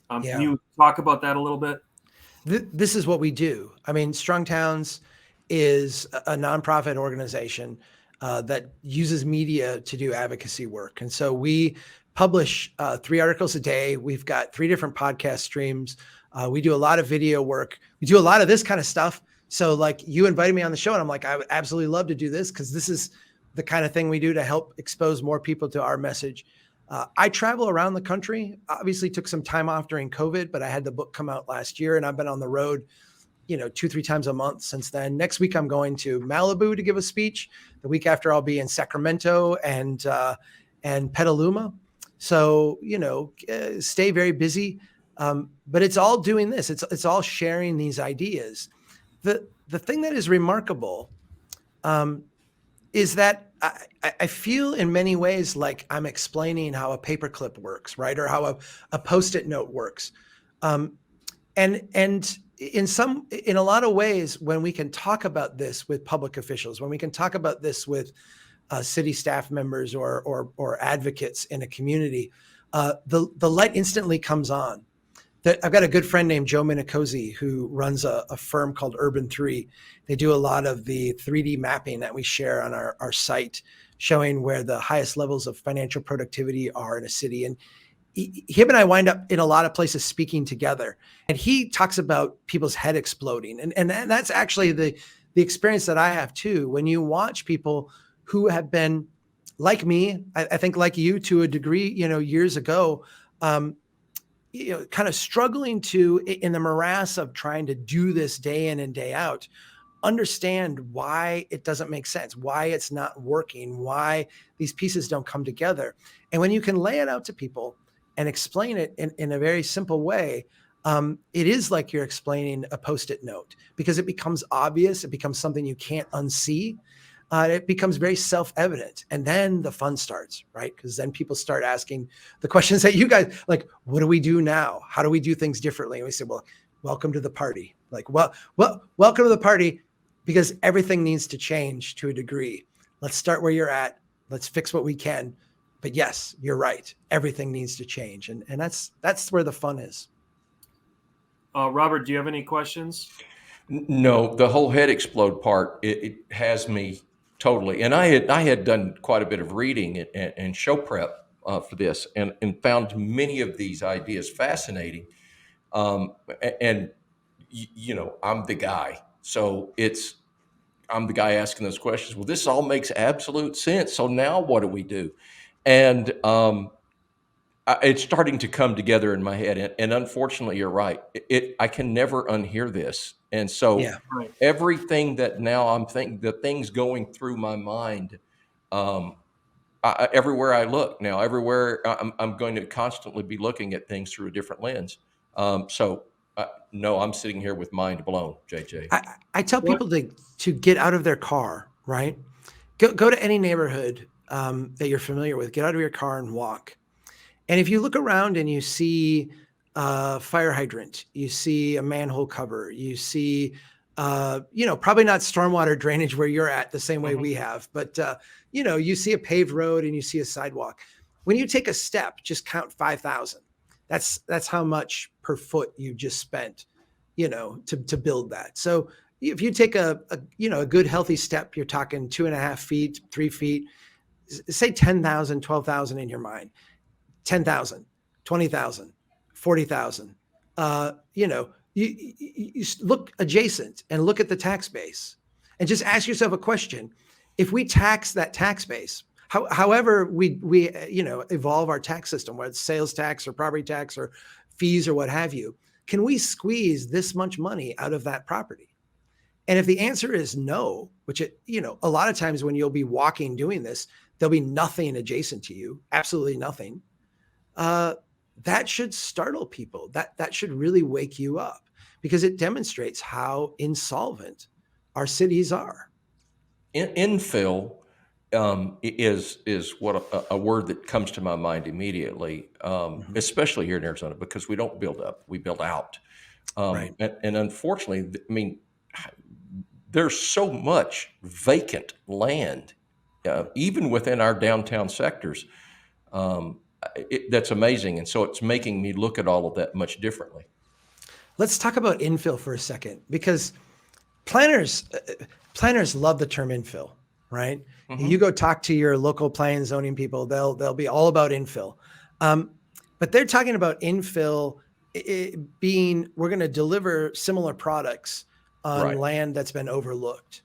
Can you talk about that a little bit? This is what we do. I mean, Strong Towns is a nonprofit organization that uses media to do advocacy work. And so we publish 3 articles a day. We've got 3 different podcast streams. We do a lot of video work. We do a lot of this kind of stuff. So like, you invited me on the show and I'm like, I would absolutely love to do this, because this is the kind of thing we do to help expose more people to our message. I travel around the country. Obviously took some time off during COVID, but I had the book come out last year and I've been on the road, 2-3 times a month since then. Next week, I'm going to Malibu to give a speech. The week after, I'll be in Sacramento and Petaluma. So, stay very busy. But it's all doing this. It's all sharing these ideas. The thing that is remarkable is that I feel in many ways like I'm explaining how a paperclip works, right? Or how a Post-it note works. And in a lot of ways, when we can talk about this with public officials, when we can talk about this with city staff members or advocates in a community, the light instantly comes on. I've got a good friend named Joe Minicozy who runs a firm called Urban 3. They do a lot of the 3D mapping that we share on our site, showing where the highest levels of financial productivity are in a city. And him and I wind up in a lot of places speaking together. And he talks about people's head exploding. And that's actually the experience that I have too. When you watch people who have been like me, I think like you to a degree, years ago, kind of struggling to, in the morass of trying to do this day in and day out, understand why it doesn't make sense, why it's not working, why these pieces don't come together. And when you can lay it out to people and explain it in a very simple way, it is like you're explaining a Post-it note, because it becomes obvious. It becomes something you can't unsee. It becomes very self-evident. And then the fun starts, right? Because then people start asking the questions that you guys, like, what do we do now? How do we do things differently? And we say, well, welcome to the party. Like, well, welcome to the party, because everything needs to change to a degree. Let's start where you're at. Let's fix what we can. But yes, you're right. Everything needs to change. And that's where the fun is. Robert, do you have any questions? No, the whole head explode part, it has me totally. And I had done quite a bit of reading and show prep for this, and found many of these ideas fascinating. And I'm the guy. So I'm the guy asking those questions. Well, this all makes absolute sense. So now what do we do? And it's starting to come together in my head. And unfortunately, you're right. I can never unhear this. And so Yeah. Right. everything that now I'm thinking, the things going through my mind, everywhere I look now, everywhere I'm going to constantly be looking at things through a different lens. No, I'm sitting here with mind blown, JJ. I tell people to get out of their car, right? Go to any neighborhood that you're familiar with. Get out of your car and walk. And if you look around and you see a fire hydrant, you see a manhole cover, you see, probably not stormwater drainage where you're at the same way we have, but, you see a paved road and you see a sidewalk. When you take a step, just count 5,000. That's how much per foot you just spent, to build that. So if you take a good healthy step, you're talking 2.5 feet, 3 feet, say 10,000, 12,000 in your mind. 10,000, 20,000, 40,000. You look adjacent and look at the tax base and just ask yourself a question. If we tax that tax base, however we evolve our tax system, whether it's sales tax or property tax or fees or what have you, can we squeeze this much money out of that property? And if the answer is no, which a lot of times when you'll be walking doing this, there'll be nothing adjacent to you, absolutely nothing. That should startle people. That should really wake you up, because it demonstrates how insolvent our cities are. Infill is what a word that comes to my mind immediately, especially here in Arizona, because we don't build up, we build out. Right. And unfortunately, I mean, there's so much vacant land, even within our downtown sectors. That's amazing. And so it's making me look at all of that much differently. Let's talk about infill for a second, because planners love the term infill, right? You go talk to your local planning and zoning people, they'll be all about infill. But they're talking about infill being, we're going to deliver similar products on land that's been overlooked.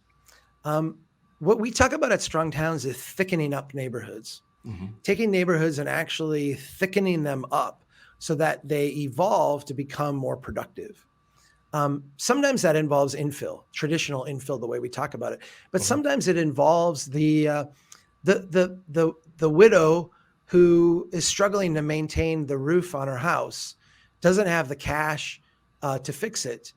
What we talk about at Strong Towns is thickening up neighborhoods. Taking neighborhoods and actually thickening them up so that they evolve to become more productive. Sometimes that involves infill, traditional infill, the way we talk about it. But sometimes it involves the widow who is struggling to maintain the roof on her house, doesn't have the cash to fix it,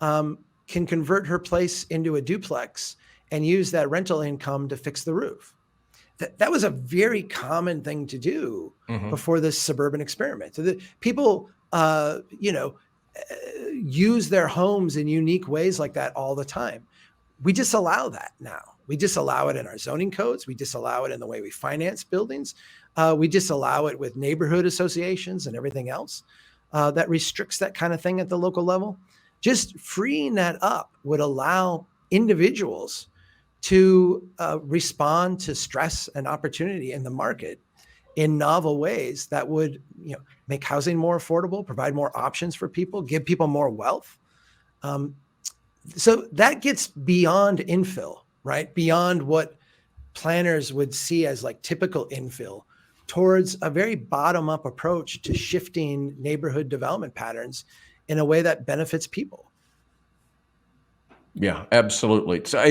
can convert her place into a duplex and use that rental income to fix the roof. That was a very common thing to do before this suburban experiment. So the people, use their homes in unique ways like that all the time. We disallow that now. We disallow it in our zoning codes. We disallow it in the way we finance buildings. We disallow it with neighborhood associations and everything else that restricts that kind of thing at the local level. Just freeing that up would allow individuals to respond to stress and opportunity in the market in novel ways that would, make housing more affordable, provide more options for people, give people more wealth. So that gets beyond infill, right? Beyond what planners would see as like typical infill, towards a very bottom-up approach to shifting neighborhood development patterns in a way that benefits people. Yeah, absolutely. So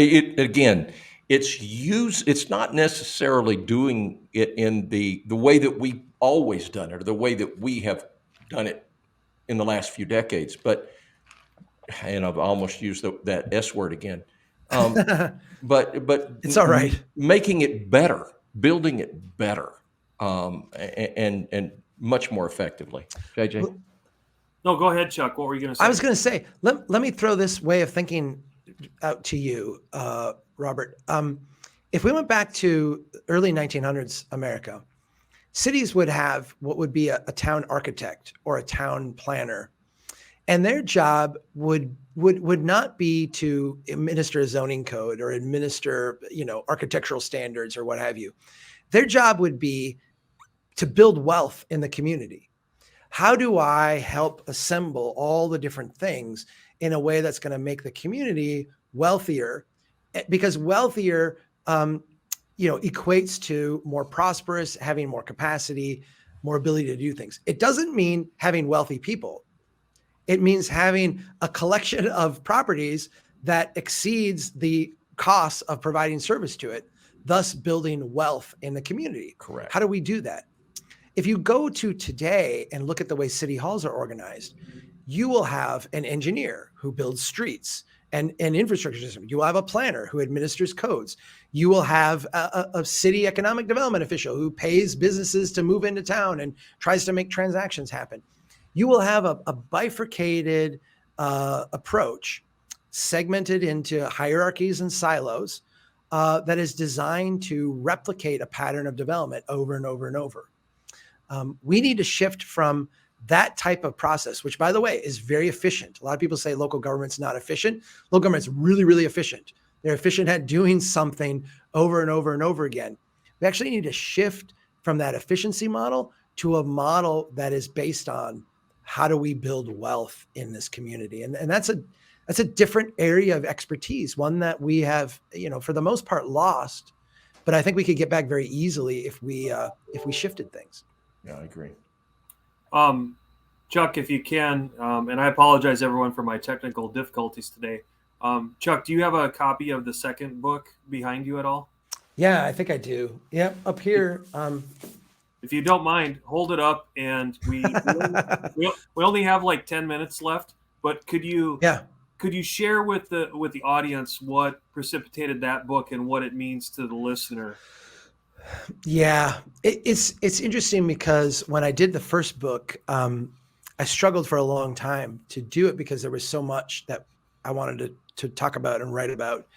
it's not necessarily doing it in the way that we've always done it, or the way that we have done it in the last few decades. But, and I've almost used that S word again. But It's all right. Making it better, building it better, and much more effectively. JJ? No, go ahead, Chuck. What were you going to say? I was going to say, let me throw this way of thinking out to you, Robert. If we went back to early 1900s America, cities would have what would be a town architect or a town planner, and their job would not be to administer a zoning code or administer, architectural standards or what have you. Their job would be to build wealth in the community. How do I help assemble all the different things in a way that's going to make the community wealthier? Because wealthier, equates to more prosperous, having more capacity, more ability to do things. It doesn't mean having wealthy people. It means having a collection of properties that exceeds the costs of providing service to it, thus building wealth in the community. Correct. How do we do that? If you go to today and look at the way city halls are organized, you will have an engineer who builds streets and infrastructure system. You will have a planner who administers codes. You will have a city economic development official who pays businesses to move into town and tries to make transactions happen. You will have a bifurcated approach, segmented into hierarchies and silos, that is designed to replicate a pattern of development over and over and over. We need to shift from that type of process, which, by the way, is very efficient. A lot of people say local government's not efficient. Local government's really, really efficient. They're efficient at doing something over and over and over again. We actually need to shift from that efficiency model to a model that is based on how do we build wealth in this community? And that's a different area of expertise, one that we have, for the most part lost, but I think we could get back very easily if we shifted things. Yeah, I agree. Chuck, if you can, and I apologize everyone for my technical difficulties today. Chuck, do you have a copy of the second book behind you at all? Yeah, I think I do. Yep, up here. If you don't mind, hold it up, and we only have like 10 minutes left. But could you share with the audience what precipitated that book and what it means to the listener? Yeah, it's interesting because when I did the first book, I struggled for a long time to do it because there was so much that I wanted to talk about and write about.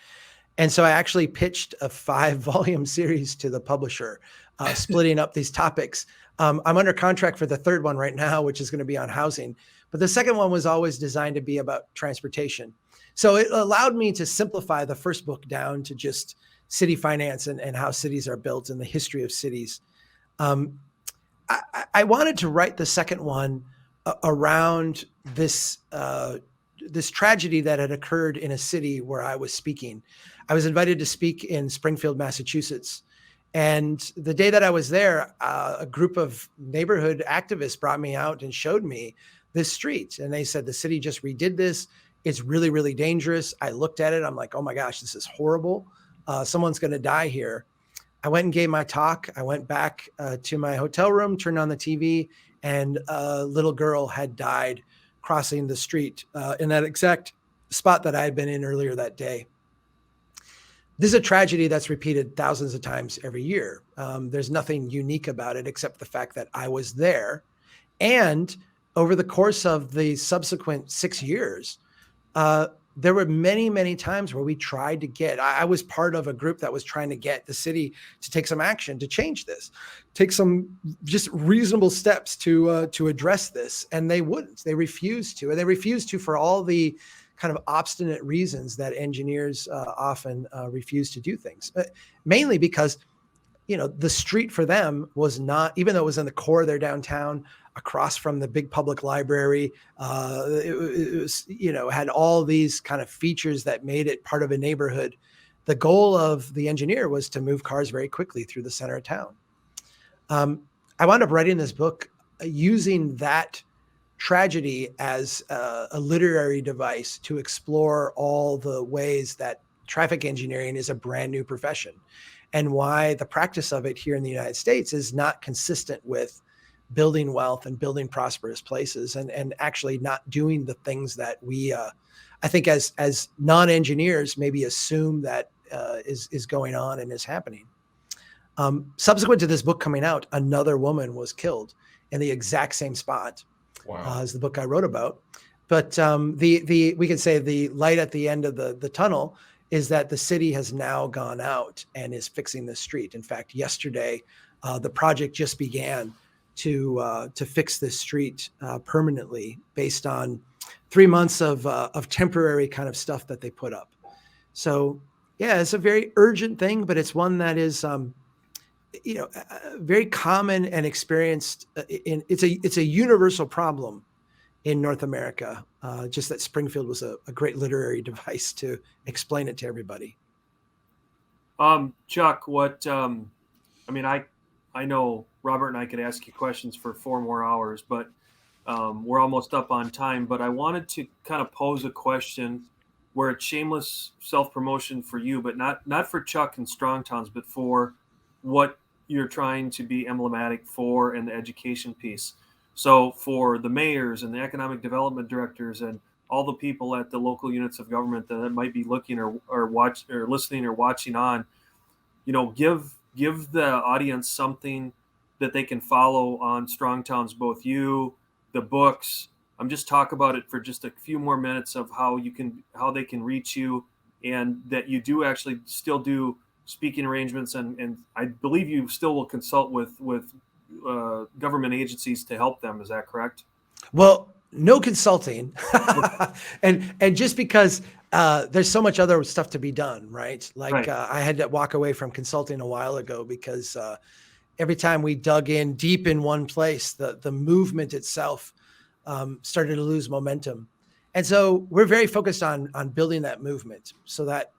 And so I actually pitched a 5-volume series to the publisher, splitting up these topics. I'm under contract for the third one right now, which is going to be on housing. But the second one was always designed to be about transportation. So it allowed me to simplify the first book down to just city finance and how cities are built and the history of cities. I wanted to write the second one around this tragedy that had occurred in a city where I was speaking. I was invited to speak in Springfield, Massachusetts. And the day that I was there, a group of neighborhood activists brought me out and showed me this street. And they said, the city just redid this. It's really, really dangerous. I looked at it. I'm like, oh my gosh, this is horrible. Someone's going to die here. I went and gave my talk. I went back to my hotel room, turned on the TV, and a little girl had died crossing the street in that exact spot that I had been in earlier that day. This is a tragedy that's repeated thousands of times every year. There's nothing unique about it except the fact that I was there. And over the course of the subsequent 6 years, there were many, many times where we tried to get, I was part of a group that was trying to get the city to take some action to change this, take some just reasonable steps to address this. And they wouldn't, they refused to, and they refused to for all the kind of obstinate reasons that engineers often refuse to do things, mainly because, the street for them was not, even though it was in the core of their downtown, across from the big public library, it was, had all these kind of features that made it part of a neighborhood. The goal of the engineer was to move cars very quickly through the center of town. I wound up writing this book using that tragedy as a literary device to explore all the ways that traffic engineering is a brand new profession, and why the practice of it here in the United States is not consistent with building wealth and building prosperous places, and actually not doing the things that we, I think as non-engineers maybe assume that is going on and is happening. Subsequent to this book coming out, another woman was killed in the exact same spot. Wow. As the book I wrote about. But we could say the light at the end of the tunnel is that the city has now gone out and is fixing the street. In fact, yesterday, the project just began to fix this street permanently based on 3 months of temporary kind of stuff that they put up. So yeah, it's a very urgent thing, but it's one that is very common and experienced. It's a universal problem in North America. Just that Springfield was a great literary device to explain it to everybody. Chuck, I know Robert and I could ask you questions for 4 more hours, but we're almost up on time. But I wanted to kind of pose a question where it's shameless self-promotion for you, but not for Chuck and Strong Towns, but for what you're trying to be emblematic for in the education piece. So for the mayors and the economic development directors and all the people at the local units of government that might be looking or listening or watching on, give the audience something that they can follow on Strong Towns, both you, the books. Just talk about it for just a few more minutes of how they can reach you, and that you do actually still do speaking arrangements, and I believe you still will consult with government agencies to help them. Is that correct? Well, no consulting, and just because there's so much other stuff to be done, right? Like I had to walk away from consulting a while ago because every time we dug in deep in one place, the movement itself started to lose momentum. And so we're very focused on building that movement so that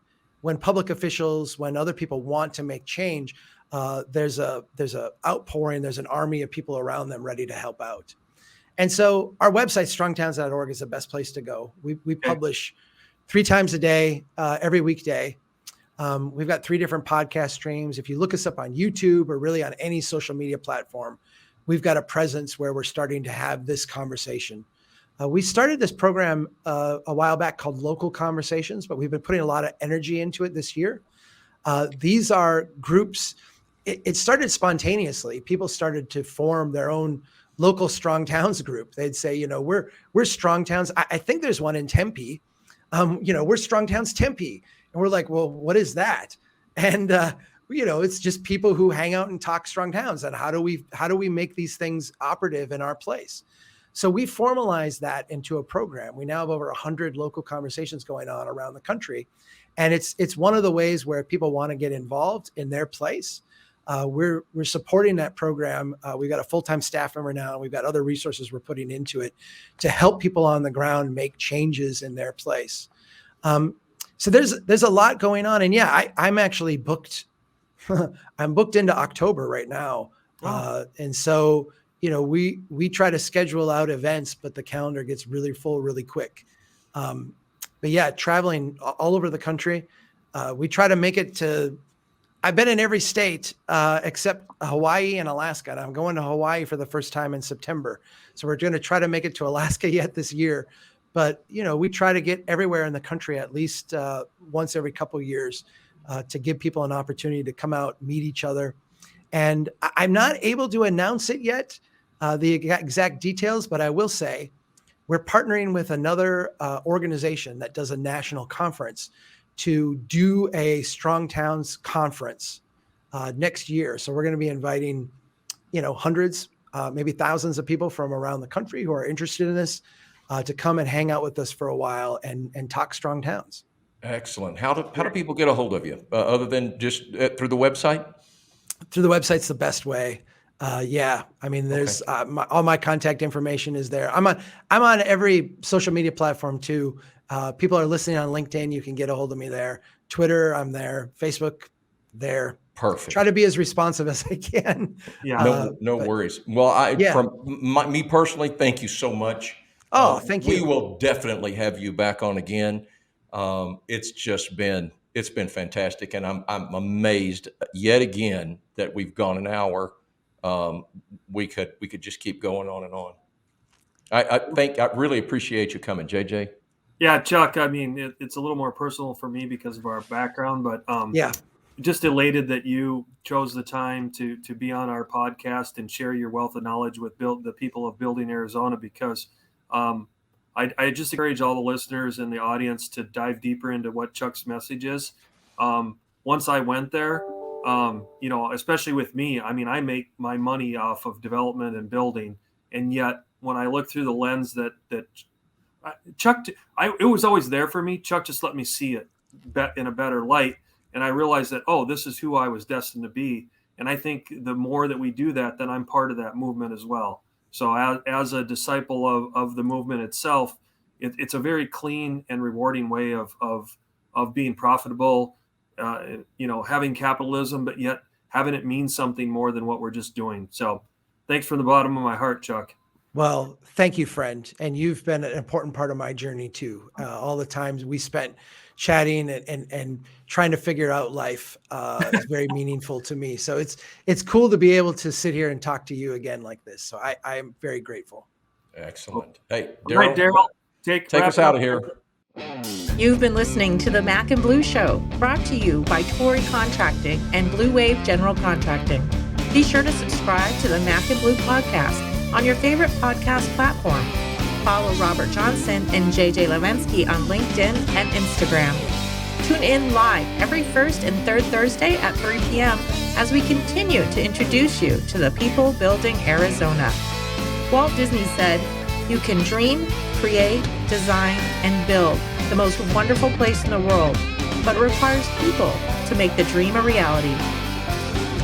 when public officials, when other people want to make change, there's a outpouring, there's an army of people around them ready to help out. And so our website, strongtowns.org, is the best place to go. We publish 3 times a day, every weekday. We've got 3 different podcast streams. If you look us up on YouTube or really on any social media platform, we've got a presence where we're starting to have this conversation. We started this program a while back called Local Conversations, but we've been putting a lot of energy into it this year. These are groups. It started spontaneously. People started to form their own local Strong Towns group. They'd say, we're Strong Towns. I think there's one in Tempe. We're Strong Towns Tempe. And we're like, well, what is that? And, it's just people who hang out and talk Strong Towns. And how do we make these things operative in our place? So we formalized that into a program. We now have over 100 local conversations going on around the country. And it's one of the ways where people want to get involved in their place. We're supporting that program. We've got a full-time staff member now, and we've got other resources we're putting into it to help people on the ground make changes in their place. So there's a lot going on. And yeah, I'm actually booked. I'm booked into October right now. Wow. And so, we try to schedule out events, but the calendar gets really full really quick. But yeah, traveling all over the country. We try to make it to, I've been in every state except Hawaii and Alaska. And I'm going to Hawaii for the first time in September. So we're going to try to make it to Alaska yet this year. But, we try to get everywhere in the country at least once every couple of years to give people an opportunity to come out, meet each other. And I'm not able to announce it yet the exact details, but I will say we're partnering with another organization that does a national conference to do a Strong Towns conference next year. So we're going to be inviting, hundreds, maybe thousands of people from around the country who are interested in this to come and hang out with us for a while and talk Strong Towns. Excellent. How do people get a hold of you other than just through the website? Through the website's the best way. Yeah, I mean, there's all my contact information is there. I'm on every social media platform too. People are listening on LinkedIn. You can get a hold of me there. Twitter, I'm there. Facebook, there. Perfect. Try to be as responsive as I can. Yeah. No worries. Well, from me personally, thank you so much. Oh, thank you. We will definitely have you back on again. It's been fantastic, and I'm amazed yet again that we've gone an hour. We could just keep going on and on. I really appreciate you coming, JJ. Yeah, Chuck. I mean, it's a little more personal for me because of our background, but just elated that you chose the time to be on our podcast and share your wealth of knowledge with the people of Building Arizona, because I just encourage all the listeners in the audience to dive deeper into what Chuck's message is. Once I went there, especially with me, I mean, I make my money off of development and building. And yet when I look through the lens that Chuck, it was always there for me. Chuck just let me see it in a better light. And I realized that, this is who I was destined to be. And I think the more that we do that, then I'm part of that movement as well. So as a disciple of the movement itself, it's a very clean and rewarding way of being profitable, having capitalism, but yet having it mean something more than what we're just doing. So thanks from the bottom of my heart, Chuck. Well, thank you, friend. And you've been an important part of my journey too. All the times we spent chatting and trying to figure out life is very meaningful to me. So it's cool to be able to sit here and talk to you again like this. So I am very grateful. Excellent. Hey, Daryl, take us out of here. You've been listening to the Mac and Blue Show, brought to you by Torrey Contracting and Blue Wave General Contracting. Be sure to subscribe to the Mac and Blue podcast on your favorite podcast platform. Follow Robert Johnson and JJ Levensky on LinkedIn and Instagram. Tune in live every first and third Thursday at 3 p.m. as we continue to introduce you to the people building Arizona. Walt Disney said, "You can dream, create, design, and build the most wonderful place in the world, but it requires people to make the dream a reality."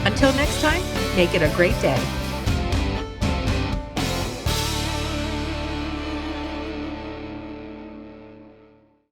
Until next time, make it a great day.